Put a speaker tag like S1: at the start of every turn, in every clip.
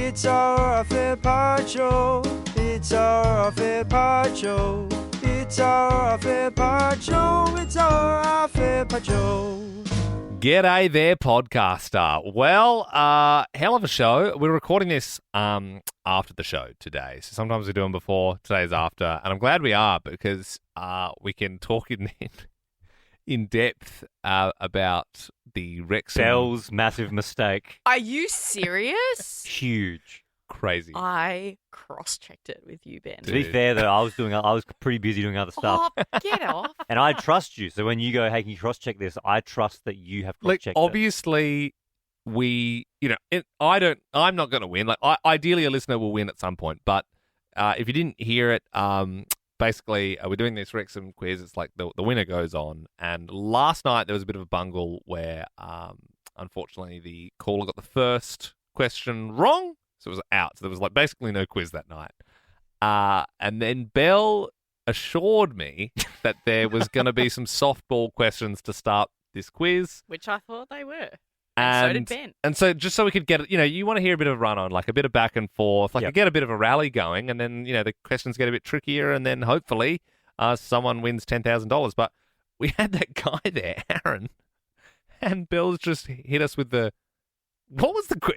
S1: It's our Off-Air Pod Show. It's our Off-Air Pod Show. It's our Off-Air Pod Show. It's our Off-Air Pod Show.
S2: G'day there, podcaster. Well, hell of a show. We're recording this after the show today. So sometimes we do them before, today's after. And I'm glad we are because we can talk in depth about the Wrexham.
S3: Belle's massive mistake.
S4: Are you serious?
S3: Huge.
S2: Crazy.
S4: I cross-checked it with you, Ben.
S3: To be fair, though, I was pretty busy doing other stuff.
S4: Oh, get off.
S3: And I trust you. So when you go, hey, can you cross-check this? I trust that you have
S2: Like,
S3: cross-checked it.
S2: obviously, I'm not going to win. Like, ideally, a listener will win at some point. But if you didn't hear it, basically, we're doing this Wrexham quiz. It's like the winner goes on. And last night, there was a bit of a bungle where, unfortunately, the caller got the first question wrong. So it was out. So there was like basically no quiz that night. And then Belle assured me that there was going to be some softball questions to start this quiz.
S4: Which I thought they were. And so did Ben.
S2: And so just so we could get, you want to hear a bit of a run on, like a bit of back and forth, like
S3: Yep.
S2: you get a bit of a rally going, and then, the questions get a bit trickier, and then hopefully someone wins $10,000. But we had that guy there, Aaron, and Belle's just hit us with it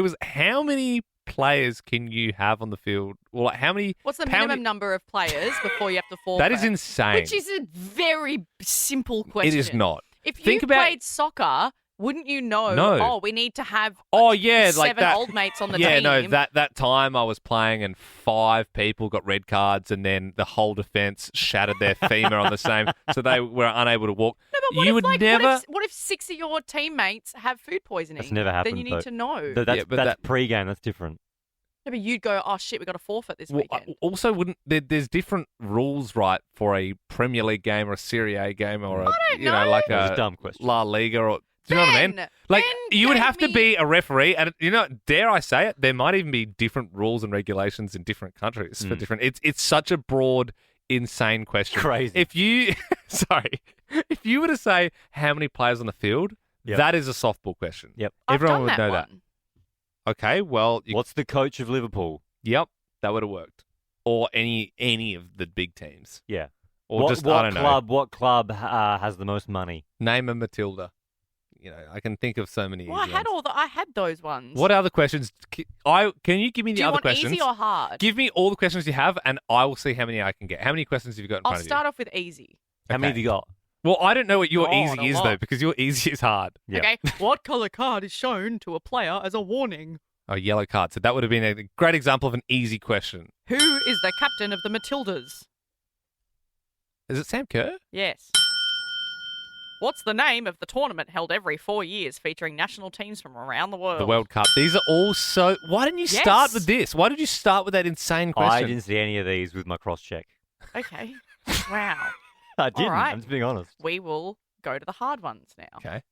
S2: was how many players can you have on the field? Well, like how many?
S4: What's the minimum number of players before you have to forfeit?
S2: That is insane.
S4: Which is a very simple question.
S2: It is not.
S4: If you
S2: Think about-
S4: played soccer, wouldn't you know,
S2: No.
S4: we need to have
S2: like
S4: seven
S2: that.
S4: old mates on the
S2: Yeah,
S4: team?
S2: no, that time I was playing and 5 people got red cards and then the whole defence shattered their femur on the same, so they were unable to walk.
S4: No, but what
S2: You
S4: if,
S2: would
S4: like,
S2: never.
S4: what if 6 of your teammates have food poisoning?
S3: That's never happened.
S4: Then you need to know.
S3: That's,
S2: Yeah, but
S3: that's
S2: that-
S3: pre-game. That's different.
S4: No, but you'd go, oh shit, we got to forfeit this
S2: Well,
S4: weekend.
S2: also, wouldn't there's different rules, right, for a Premier League game or a Serie A game or a
S4: don't know.
S2: like
S3: That was a
S2: a
S3: dumb question.
S2: La Liga or do you know what I mean?
S4: Ben,
S2: Like
S4: Ben
S2: you would
S4: gave
S2: have to
S4: me-
S2: be a referee, and dare I say it, there might even be different rules and regulations in different countries for different. It's such a broad, insane question.
S3: Crazy.
S2: If you if you were to say how many players on the field,
S3: Yep.
S2: that is a softball question.
S3: Yep.
S2: Everyone
S4: I've
S2: would
S4: done
S2: know
S4: that
S2: that.
S4: one.
S2: Okay, well,
S3: What's the coach of Liverpool?
S2: yep, that would have worked, or any of the big teams,
S3: Yeah.
S2: or
S3: what
S2: just I don't know.
S3: What club has the most money?
S2: Name a Matilda. I can think of so many.
S4: Well, I
S2: easy
S4: had
S2: ones.
S4: I had those ones.
S2: What other questions? Can you give me the
S4: Do you
S2: other
S4: want
S2: questions?
S4: easy or hard?
S2: Give me all the questions you have, and I will see how many I can get. How many questions have you got in
S4: I'll
S2: front of
S4: start off with easy.
S3: How many
S2: Okay.
S3: have you got?
S2: you? Well, I don't know what your
S4: God,
S2: easy
S4: a
S2: is
S4: lot.
S2: though, because your easy is hard.
S3: Yeah.
S4: Okay. What colour card is shown to a player as a warning?
S2: Oh, yellow card. So that would have been a great example of an easy question.
S4: Who is the captain of the Matildas?
S2: Is it Sam Kerr?
S4: Yes. What's the name of the tournament held every 4 years featuring national teams from around the world?
S2: The World Cup. These are all so. Why didn't you start
S4: Yes.
S2: with this? Why did you start with that insane question?
S3: I didn't see any of these with my cross-check.
S4: Okay. Wow.
S3: I didn't.
S4: right.
S3: I'm just being honest.
S4: We will go to the hard ones now.
S2: Okay.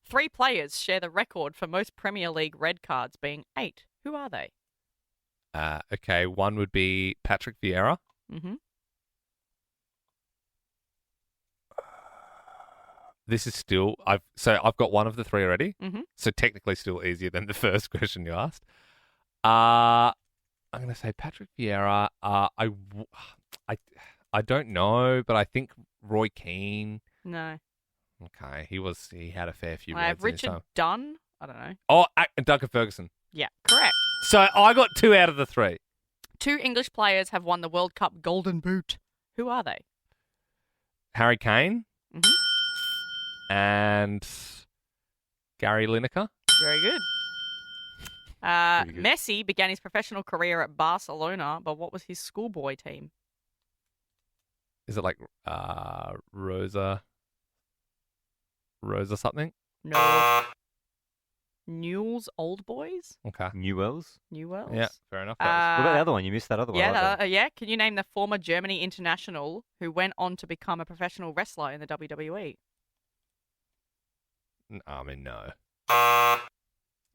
S4: 3 players share the record for most Premier League red cards, being 8. Who are they?
S2: Okay. One would be Patrick Vieira.
S4: Mm-hmm.
S2: This is still. I've got one of the 3 already.
S4: Mhm.
S2: So technically still easier than the first question you asked. I'm going to say Patrick Vieira. I don't know, but I think Roy Keane.
S4: No.
S2: Okay, he had a fair few.
S4: I have
S2: reds in his
S4: Richard
S2: time.
S4: Dunn. I don't know.
S2: Oh, Duncan Ferguson.
S4: Yeah, correct.
S2: So I got 2 out of the 3.
S4: 2 English players have won the World Cup Golden Boot. Who are they?
S2: Harry Kane
S4: Mhm.
S2: and Gary Lineker.
S4: Very good.
S3: Pretty good.
S4: Messi began his professional career at Barcelona, but what was his schoolboy team?
S2: Is it like Rosa something?
S4: No. Newell's Old Boys?
S2: Okay.
S3: Newells.
S4: Newell's?
S2: Yeah, fair enough.
S3: What about the other one? You missed that other one. I like that.
S4: Yeah. Can you name the former Germany international who went on to become a professional wrestler in the WWE?
S2: I mean, no.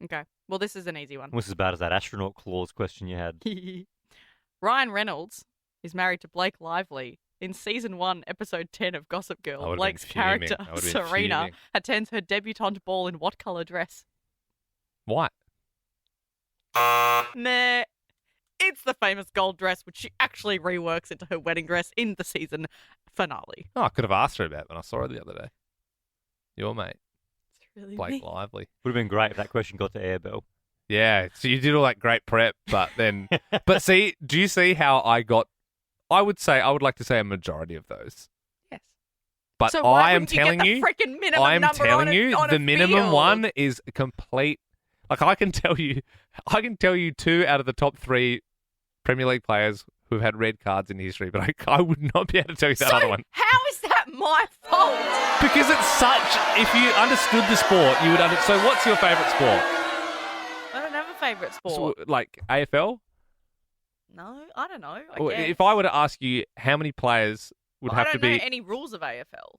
S4: Okay. Well, this is an easy one.
S3: Almost as bad as that astronaut clause question you had.
S4: Ryan Reynolds is married to Blake Lively. In season 1, episode 10 of Gossip
S2: I
S4: Girl,
S2: would've been
S4: Blake's
S2: fuming.
S4: character,
S2: I would've been
S4: Serena,
S2: fuming.
S4: attends her debutante ball in what colour dress?
S2: White.
S4: Nah. It's the famous gold dress, which she actually reworks into her wedding dress in the season finale.
S2: Oh, I could have asked her about it when I saw her the other day. Your mate,
S4: It's really
S2: Blake
S4: me.
S2: Lively.
S3: Would have been great if that question got to air, Belle.
S2: Yeah, so you did all that great prep, but then... but see, do you see how I got... I would like to say a majority of those.
S4: Yes.
S2: But
S4: So why
S2: I am
S4: wouldn't you get
S2: telling
S4: the
S2: you...
S4: freaking minimum
S2: I'm
S4: number
S2: telling
S4: on
S2: you,
S4: on
S2: the
S4: a
S2: minimum
S4: field?
S2: one is a complete... Like, I can tell you 2 out of the top 3 Premier League players who've had red cards in history, but I would not be able to tell you that other one.
S4: How is that my fault?
S2: Because it's such... If you understood the sport, you would So what's your favourite sport?
S4: I don't have a favourite sport.
S2: So, like AFL?
S4: No, I don't know.
S2: Or
S4: guess.
S2: if I were to ask you how many players would
S4: I
S2: have
S4: don't
S2: to be...
S4: know any rules of AFL.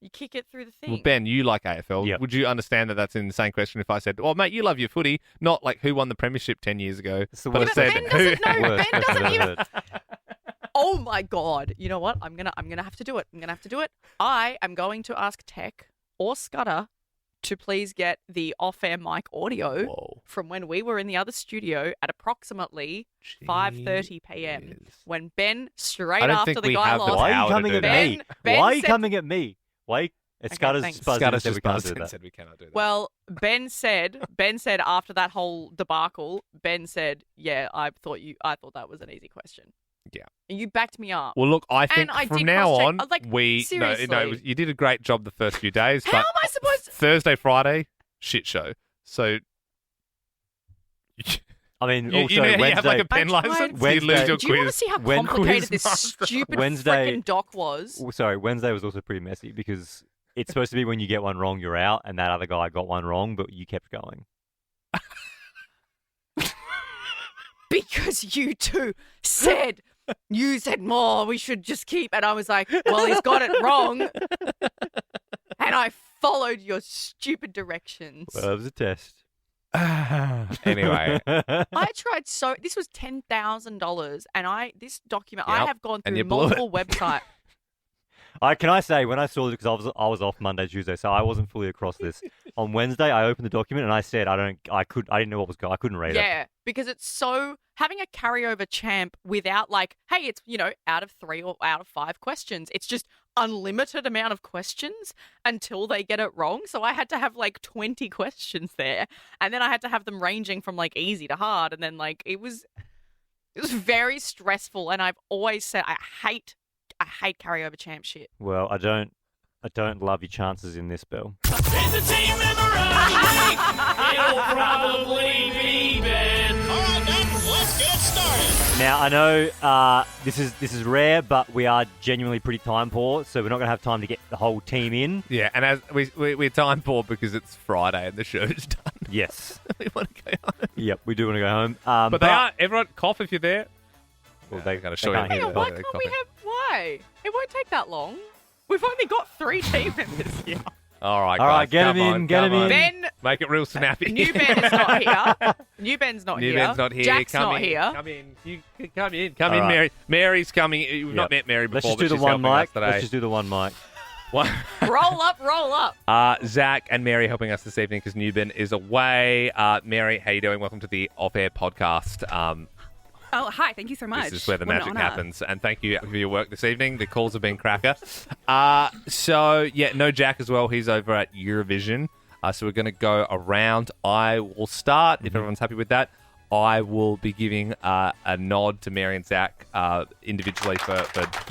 S4: You kick it through the thing.
S2: Well, Ben, you like AFL.
S3: Yep.
S2: Would you understand that that's in the same question if I said, well, mate, you love your footy, not like who won the premiership 10 years ago,
S3: It's the
S2: but
S3: worst
S2: I said
S4: Ben
S2: who...
S4: doesn't know.
S3: Worst
S4: Ben
S3: question
S4: doesn't
S3: I've
S4: even.
S3: ever heard.
S4: Oh my god! You know what? I'm gonna have to do it. I am going to ask Tech or Scudder to please get the off-air mic audio
S2: Whoa.
S4: from when we were in the other studio at approximately 5:30 p.m.
S2: Jeez.
S4: when Ben straight
S2: I don't
S4: after
S2: think
S4: the
S2: we
S4: guy
S2: have the
S4: lost.
S3: Why are
S2: power
S3: you
S2: to
S3: coming
S2: do
S3: at
S2: that.
S3: me?
S4: Ben
S3: Why are you
S4: said-
S3: coming at me? Why?
S4: Okay,
S3: Scudder's
S4: thanks.
S3: buzzed in and
S2: Scudder's
S3: said we
S2: just
S3: can't
S2: buzzed
S3: do
S2: and
S3: that.
S2: said we cannot do that.
S4: Well, Ben said after that whole debacle, Ben said, "Yeah, I thought that was an easy question."
S2: Yeah.
S4: And you backed me up.
S2: Well, look, I think
S4: I
S2: from
S4: did
S2: now
S4: cross-check.
S2: on,
S4: Like, seriously.
S2: you did a great job the first few days,
S4: How
S2: but
S4: am I supposed to?
S2: Thursday, Friday, shit show. So
S3: I mean,
S2: you
S3: also
S2: know how you
S3: Wednesday.
S2: have like a pen
S4: I tried-
S2: license,
S3: Wednesday-
S2: you lose your
S4: Do you want to
S2: quiz.
S4: see how
S3: When-
S4: complicated
S2: quiz
S4: this
S2: master.
S4: stupid
S3: Wednesday-
S4: freaking doc was?
S3: Oh, sorry, Wednesday was also pretty messy because it's supposed to be when you get one wrong, you're out, and that other guy got one wrong, but you kept going.
S4: Because you two said more. We should just keep. And I was like, well, he's got it wrong. And I followed your stupid directions.
S3: Well, it was a test.
S2: Anyway,
S4: I tried this was $10,000, and this document I
S2: Yep,
S4: have gone
S2: and
S4: through
S2: you blew it.
S4: multiple websites.
S3: Can I say, when I saw it, because I was off Monday, Tuesday, so I wasn't fully across this. On Wednesday, I opened the document and I said, I didn't know what was going. I couldn't read it.
S4: Yeah, because it's so having a carryover champ without like, hey, it's out of 3 or out of 5 questions. It's just unlimited amount of questions until they get it wrong. So I had to have like 20 questions there, and then I had to have them ranging from like easy to hard, and then like it was very stressful. And I've always said I hate carryover champ shit.
S3: Well, I don't love your chances in this, Belle.
S5: It's a team member of the week. It'll probably be Ben. All right, then, let's get started.
S3: Now I know this is rare, but we are genuinely pretty time poor, so we're not going to have time to get the whole team in.
S2: yeah, and as we're time poor because it's Friday and the show's done.
S3: Yes.
S2: We want to go home.
S3: Yep, we do want to go home.
S2: But they are everyone cough if you're there.
S3: Well,
S2: they
S3: they
S2: gotta
S3: they
S2: show
S3: can't
S2: you.
S3: hear
S4: Hang on,
S3: that.
S4: why
S2: Yeah,
S4: can't we have? Why? It won't take that long. We've only got 3 team members here.
S2: All right,
S3: All right,
S2: guys,
S3: get
S2: come
S3: 'em in,
S2: on,
S3: get
S2: come
S3: 'em in.
S2: on.
S4: Ben,
S2: Make it real snappy.
S4: New Ben is not here. New Ben's not
S2: New
S4: here.
S2: Ben's not here.
S4: Jack's
S2: come
S4: not
S2: in.
S4: here.
S2: Come in. You come in. Come
S3: All
S2: in,
S3: right.
S2: Mary. Mary's coming. We've not met Mary before.
S3: Let's just do
S2: but
S3: the
S2: she's
S3: one
S2: helping us
S3: mic.
S2: today.
S3: Let's just do the one mic.
S4: Roll up.
S2: Zach and Mary helping us this evening because Newben is away. Mary, how you doing? Welcome to the off-air podcast.
S6: Oh, hi. Thank you so much.
S2: This is where the
S6: What an
S2: magic
S6: honour.
S2: happens. And thank you for your work this evening. The calls have been cracker. No Jack as well. He's over at Eurovision. So we're going to go around. I will start, if everyone's happy with that. I will be giving a nod to Mary and Zach individually for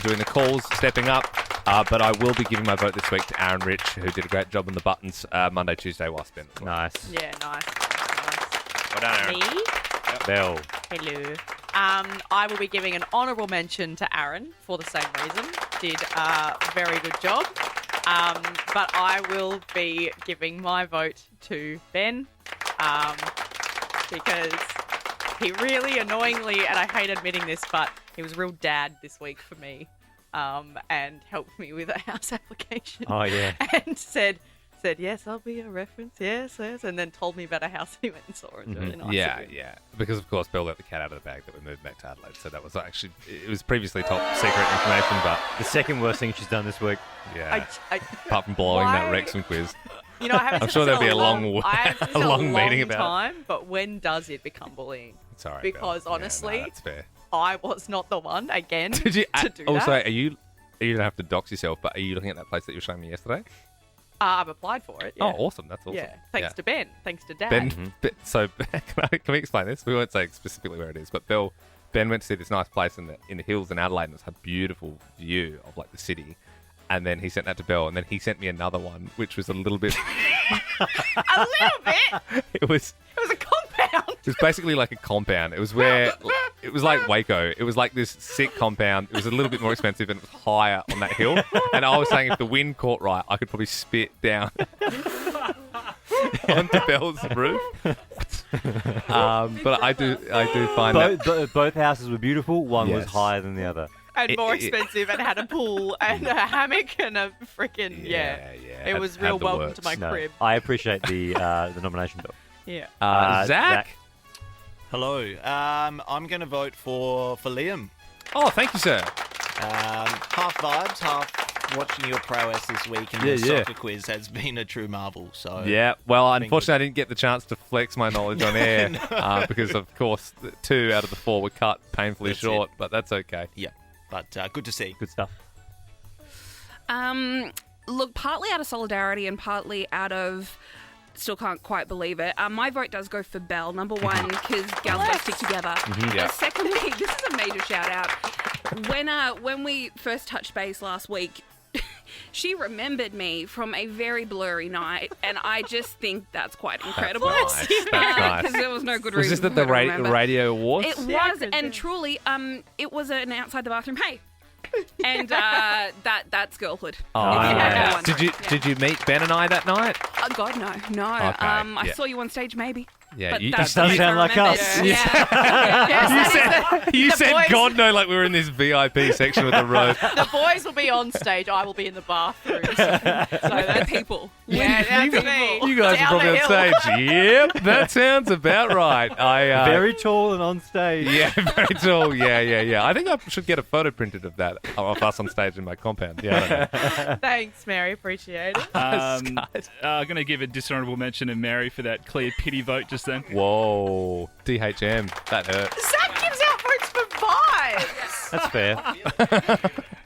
S2: doing the calls, stepping up. But I will be giving my vote this week to Aaron Rich, who did a great job on the buttons Monday, Tuesday while spent.
S3: Nice.
S4: Yeah, nice.
S2: Well done, Aaron.
S4: Me?
S3: Belle.
S4: Hello. I will be giving an honourable mention to Aaron for the same reason. Did a very good job. But I will be giving my vote to Ben because he really annoyingly, and I hate admitting this, but he was a real dad this week for me and helped me with a house application.
S3: Oh, yeah.
S4: And said, yes, I'll be a reference, yes, and then told me about a house he went and saw. It was really nice.
S2: Yeah,
S4: of him.
S2: yeah. Because, of course, Belle let the cat out of the bag that we moved back to Adelaide. So that was actually, it was previously top secret information, but
S3: The second worst thing she's done this week.
S2: yeah.
S4: I,
S2: Apart from blowing that
S4: Why-
S2: Wrexham quiz.
S4: You know, I haven't
S2: I'm
S4: said
S2: sure
S4: this
S2: there'll
S4: in
S2: be a long,
S4: I haven't said
S2: a
S4: this in
S2: long meeting about
S4: time, but when does it become bullying?
S2: it. It's all right,
S4: Because
S2: Belle.
S4: honestly,
S2: yeah, no, that's fair.
S4: I was not the one again
S2: Did you
S4: to do
S2: also?
S4: that.
S2: Are you don't have to dox yourself, but are you looking at that place that you were showing me yesterday?
S4: I've applied for it. Yeah.
S2: Oh, awesome! That's awesome.
S4: Yeah. Thanks to Ben. Thanks to Dad.
S2: Ben. So can we explain this? We won't say specifically where it is, but Ben went to see this nice place in the hills in Adelaide, and it's a beautiful view of like the city. And then he sent that to Belle, and then he sent me another one, which was a little bit.
S4: A little bit.
S2: It was
S4: a compound.
S2: It was basically like a compound. It was where it was like Waco. It was like this sick compound. It was a little bit more expensive and it was higher on that hill. And I was saying if the wind caught right, I could probably spit down onto Belle's roof. But I do find that
S3: Both houses were beautiful. One was
S2: Yes.
S3: higher than the other.
S4: And more expensive, and had a pool and a hammock and a freaking
S2: Yeah.
S4: It was real
S2: the
S4: welcome
S2: works.
S4: to my
S3: No,
S4: crib.
S3: I appreciate the nomination, Bill.
S4: Yeah.
S2: Zach.
S7: Hello. I'm going to vote for Liam.
S2: Oh, thank you, sir.
S7: Half vibes, half watching your prowess this week in the soccer quiz has been a true marvel. So
S2: Yeah, well, unfortunately, I didn't get the chance to flex my knowledge on air because, of course, 2 out of the 4 were cut painfully
S7: That's
S2: short, but that's okay.
S7: Yeah, but good to see.
S3: Good stuff.
S6: Look, partly out of solidarity and partly out of still can't quite believe it. My vote does go for Belle. Number one, because girls got to stick together.
S2: Yeah.
S6: Secondly, this is a major shout out. When we first touched base last week, she remembered me from a very blurry night, and I just think that's quite incredible.
S2: That's nice.
S6: Because there was no good
S2: Was
S6: reason
S2: this
S6: for
S2: at the
S6: her to remember.
S2: radio awards?
S6: It was, and truly, it was an outside the bathroom. Hey. And that's girlhood.
S2: Oh,
S6: If you
S2: yeah.
S6: ever wonder.
S2: Did you meet Ben and I that night?
S6: Oh, God, no. I
S2: yeah.
S6: saw you on stage, maybe.
S2: Yeah,
S6: But
S2: you
S6: that's
S3: does
S6: the
S3: sound
S6: bit I
S3: like us.
S6: remembered.
S4: Yes, that is
S2: You
S4: the
S2: said
S4: boys-
S2: God no, like we were in this VIP section with the road.
S4: The boys will be on stage. I will be in the bathroom. So that's
S6: people.
S4: Yeah, that's me.
S2: You guys are
S4: Down
S2: probably
S4: the
S2: on
S4: hill.
S2: stage. Yep, that sounds about right.
S3: Very tall and on stage.
S2: Yeah, very tall. Yeah. I think I should get a photo printed of that of us on stage in my compound. Yeah, I don't know.
S4: Thanks, Mary. Appreciate it.
S8: I'm going to give a dishonourable mention to Mary for that clear pity vote just then.
S2: Whoa, DHM, that hurt.
S4: Zach gives out votes for vibes.
S3: That's fair.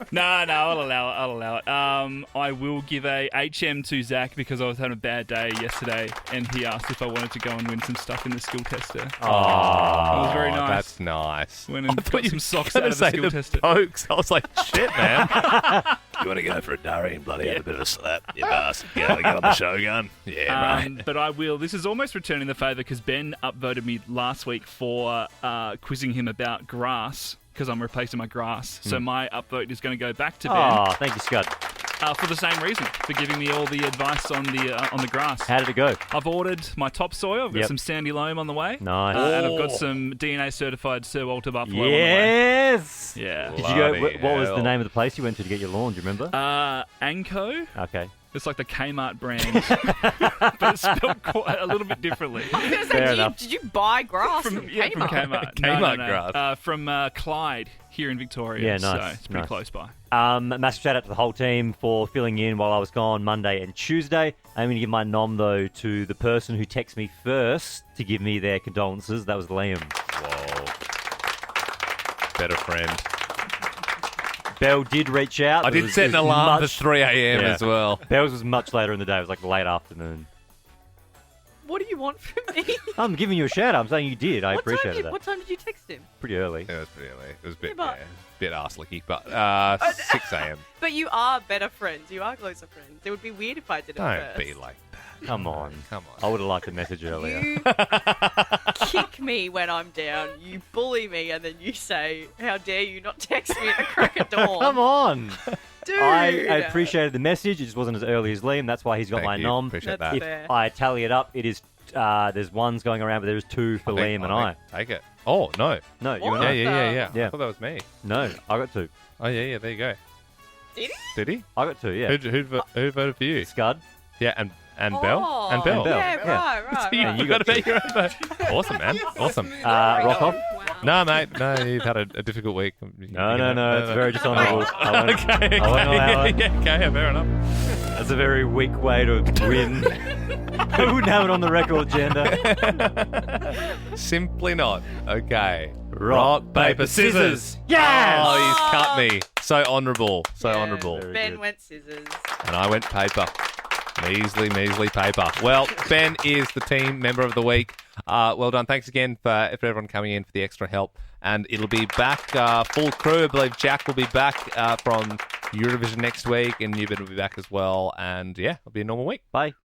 S8: No, I'll allow it. I will give a HM to Zach because I was having a bad day yesterday, and he asked if I wanted to go and win some stuff in the skill tester.
S2: Oh,
S8: It was very nice.
S2: That's nice.
S8: Went and
S2: I thought
S8: got
S2: you
S8: some socks
S2: were
S8: out of the
S2: gonna
S8: skill
S2: say
S8: tester.
S2: Pokes. I was like, shit, man.
S9: You want to go for a durry and bloody have a bit of a slap, you bastard. Get on the shogun. Yeah, right.
S8: But I will. This is almost returning the favour because Ben upvoted me last week for quizzing him about grass because I'm replacing my grass. So my upvote is going to go back to Ben
S3: Oh, thank you, Scud.
S8: for the same reason, for giving me all the advice on the grass.
S3: How did it go?
S8: I've ordered my topsoil. I've got
S3: Yep.
S8: some sandy loam on the way.
S3: Nice.
S8: And I've got some DNA certified Sir Walter Buffalo
S3: Yes.
S8: on the way. Yeah.
S3: Did you go?
S2: Bloody
S3: What was the
S2: hell.
S3: name of the place you went to get your lawn? Do you remember?
S8: Anko.
S3: Okay.
S8: It's like the Kmart brand, but it's spelled quite a little bit differently.
S4: I was going to
S3: Fair
S4: say,
S3: enough.
S4: did you buy grass
S8: From
S4: Kmart?
S8: Kmart.
S2: Kmart
S8: no.
S2: grass.
S8: From Clyde here in Victoria.
S3: Yeah,
S8: So
S3: nice,
S8: it's pretty
S3: nice.
S8: close by.
S3: Massive shout out to the whole team for filling in while I was gone Monday and Tuesday. I'm going to give my nom though to the person who texted me first to give me their condolences. That was Liam.
S2: Whoa. Better friend.
S3: Belle did reach out.
S2: I
S3: but it
S2: did
S3: was-
S2: set
S3: it
S2: an
S3: was
S2: alarm
S3: much-
S2: for 3 a.m.
S3: Yeah.
S2: as well.
S3: Belle's was much later in the day. It was like late afternoon.
S4: What do you want from me?
S3: I'm giving you a shout out. I'm saying you did. I appreciated that.
S4: What time did you text him?
S3: Pretty early.
S2: It was pretty early. It was a bit,
S4: Yeah, but-
S2: bit arse-licky, but 6 a.m.
S4: But you are better friends. You are closer friends. It would be weird if I did it
S2: Don't
S4: first.
S2: be like that.
S3: Come on.
S2: Come
S3: I
S2: on.
S3: would have liked a message earlier.
S4: You kick me when I'm down. You bully me, and then you say, "How dare you not text me at the crack of dawn?"
S3: Come on.
S4: dude.
S3: I appreciated the message. It just wasn't as early as Liam. That's why he's got
S2: Thank
S3: my
S2: you.
S3: nom.
S2: Appreciate
S4: That's
S2: that.
S4: fair.
S3: If I tally it up, it is there's ones going around, but there's 2 for Liam and I.
S2: Take it. Oh, no.
S3: No, you
S4: What?
S3: and
S2: Yeah,
S3: I.
S2: yeah.
S3: Yeah.
S2: I thought that was me.
S3: No, I got 2.
S2: Oh, yeah, there you go.
S4: Did he?
S2: Did he?
S3: I got 2. Yeah.
S2: Who voted for you?
S3: Scud.
S2: Yeah, and Belle?
S4: Oh,
S2: And Belle.
S3: Belle.
S4: Yeah,
S3: Yeah.
S4: right.
S2: You,
S3: And you
S2: got
S3: got
S2: to make your own vote. Awesome, man. Awesome.
S3: Rock off.
S2: No, mate. No, you've had a difficult week.
S3: No, it's very dishonourable. I won't,
S2: Okay,
S3: I won't allow it.
S2: okay, fair enough.
S3: That's a very weak way to win. I wouldn't have it on the record, Gender.
S2: Simply not. Okay.
S3: Rock, paper, scissors.
S2: Yes! Oh, he's cut me. So honourable. So
S4: Yeah,
S2: honourable.
S3: Very
S4: Ben
S3: good.
S4: went scissors.
S2: And I went paper. Measly paper. Well, Ben is the team member of the week. Well done. Thanks again for everyone coming in for the extra help. And it'll be back full crew. I believe Jack will be back from Eurovision next week, and Newbin will be back as well. And yeah, it'll be a normal week.
S3: Bye.